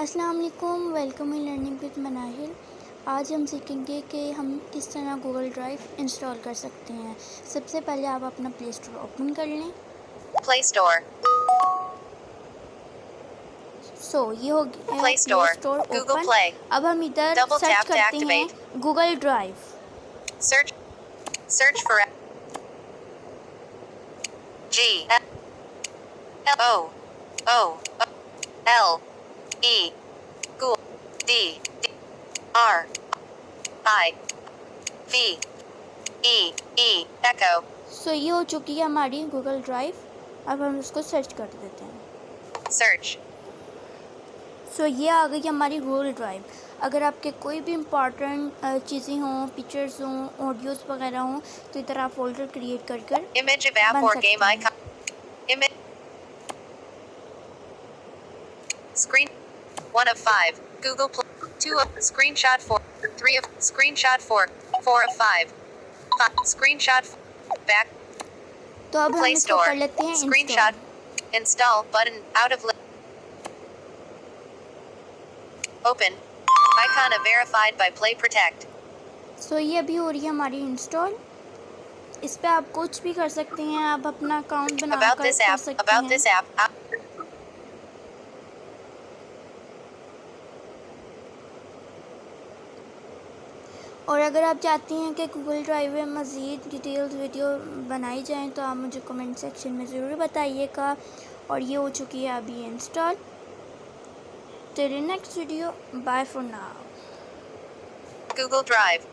अस्सलाम वालेकुम, welcome in learning with Manahil. आज हम सीखेंगे कि हम किस तरह गूगल ड्राइव इंस्टॉल कर सकते हैं। सबसे पहले आप अपना प्ले स्टोर ओपन कर लें। प्ले स्टोर ये हो गया play play store Google open. Play अब हम इधर डबल सर्च टैप टू करते हैं activate Google drive. Search for G O O L E Google D R I V E E Echo ये हो चुकी है हमारी गूगल ड्राइव। अब हम उसको सर्च कर देते हैं। सर्च ये आ गई हमारी गूगल ड्राइव। अगर आपके कोई भी इम्पॉर्टेंट चीज़ें हों, पिक्चर्स हों, ऑडियोज़ वगैरह हों, तो इधर आप फोल्डर क्रिएट कर image of app बन or सकते game हैं। icon image screen 1 of 5 Google Play 2 of screenshot 4 3 of screenshot 4 4 of 5 screenshot back तो अब हम Play इसको Store कर लेते हैं screenshot install button out of open icon of verified by Play Protect ये अभी हो रही है हमारी इंस्टॉल। इस पे आप कुछ भी कर सकते हैं। आप अपना अकाउंट बना about कर this app सकते हैं। और अगर आप चाहती हैं कि गूगल ड्राइव में मज़ीद डिटेल्स वीडियो बनाई जाएं, तो आप मुझे कमेंट सेक्शन में ज़रूर बताइएगा। और ये हो चुकी है अभी install. Till next video, bye for now. Google Drive